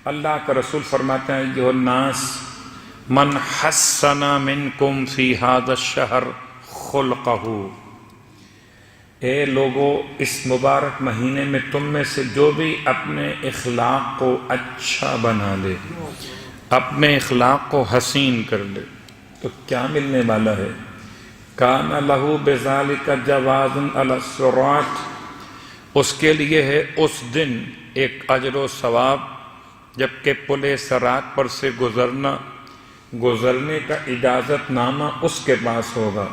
اللہ کا رسول فرماتے ہیں ایھا الناس من حسن منکم فی ھذا الشہر خلقہ، اے لوگو اس مبارک مہینے میں تم میں سے جو بھی اپنے اخلاق کو اچھا بنا لے، اپنے اخلاق کو حسین کر لے، تو کیا ملنے والا ہے؟ کان لہ بذالک جواز علی الصراط، اس کے لیے ہے اس دن ایک اجر و ثواب، جبکہ پل صراط پر سے گزرنے کا اجازت نامہ اس کے پاس ہوگا،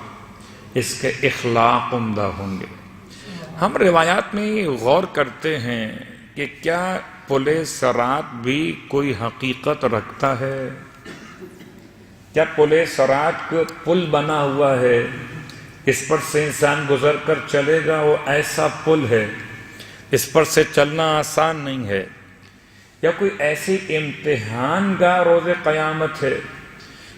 اس کے اخلاق عمدہ ہوں گے۔ ہم روایات میں غور کرتے ہیں کہ کیا پل صراط بھی کوئی حقیقت رکھتا ہے؟ کیا پل صراط کو پل بنا ہوا ہے، اس پر سے انسان گزر کر چلے گا، وہ ایسا پل ہے، اس پر سے چلنا آسان نہیں ہے؟ یا کوئی ایسی امتحان گاہ روز قیامت ہے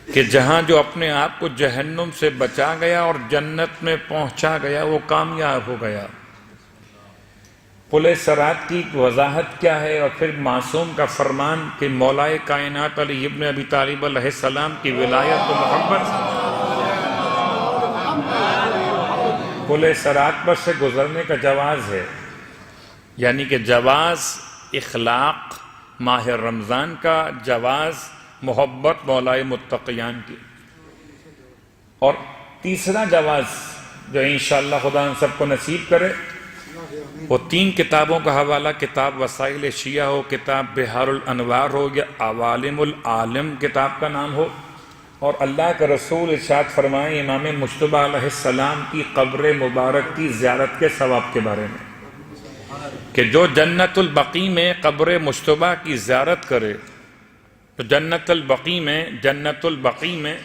کہ جہاں جو اپنے آپ کو جہنم سے بچا گیا اور جنت میں پہنچا گیا وہ کامیاب ہو گیا؟ پل صراط کی وضاحت کیا ہے؟ اور پھر معصوم کا فرمان کہ مولائے کائنات علی ابن ابی طالب علیہ السلام کی ولایت و محبت، پل صراط پر سے گزرنے کا جواز ہے، یعنی کہ جواز اخلاق ماہ رمضان کا، جواز محبت مولائے متقیان کی۔ اور تیسرا جواز جو انشاءاللہ خدا ہم سب کو نصیب کرے، وہ 3 کتابوں کا حوالہ، کتاب وسائل شیعہ ہو، کتاب بحار الانوار ہو، یا عوالم العالم کتاب کا نام ہو، اور اللہ کے رسول ارشاد فرمائیں امام مجتبیٰ علیہ السلام کی قبر مبارک کی زیارت کے ثواب کے بارے میں، کہ جو جنت البقیع میں قبر مجتبیٰ کی زیارت کرے، تو جنت البقیع میں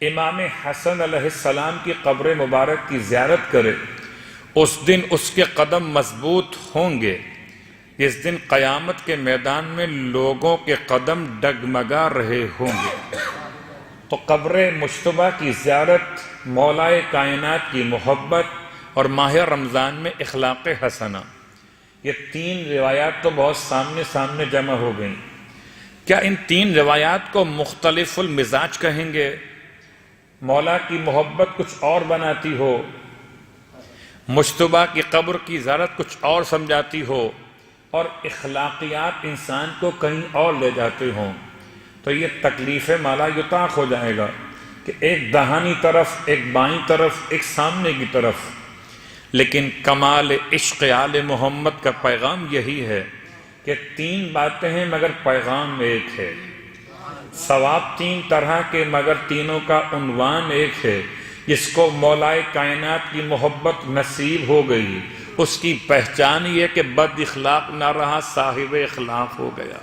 امام حسن علیہ السلام کی قبر مبارک کی زیارت کرے، اس دن اس کے قدم مضبوط ہوں گے، اس دن قیامت کے میدان میں لوگوں کے قدم ڈگمگا رہے ہوں گے۔ تو قبر مجتبیٰ کی زیارت، مولائے کائنات کی محبت، اور ماہ رمضان میں اخلاق حسنہ، یہ 3 روایات تو بہت سامنے جمع ہو گئیں۔ کیا ان 3 روایات کو مختلف المزاج کہیں گے؟ مولا کی محبت کچھ اور بناتی ہو، مجتبیٰ کی قبر کی زیارت کچھ اور سمجھاتی ہو، اور اخلاقیات انسان کو کہیں اور لے جاتے ہوں، تو یہ تکلیف مالا یطاق ہو جائے گا کہ ایک دہانی طرف، ایک بائیں طرف، ایک سامنے کی طرف۔ لیکن کمال عشق آل محمد کا پیغام یہی ہے کہ 3 باتیں ہیں مگر پیغام ایک ہے، ثواب 3 طرح کے مگر تینوں کا عنوان ایک ہے۔ جس کو مولائے کائنات کی محبت نصیب ہو گئی، اس کی پہچان یہ کہ بد اخلاق نہ رہا، صاحب اخلاق ہو گیا۔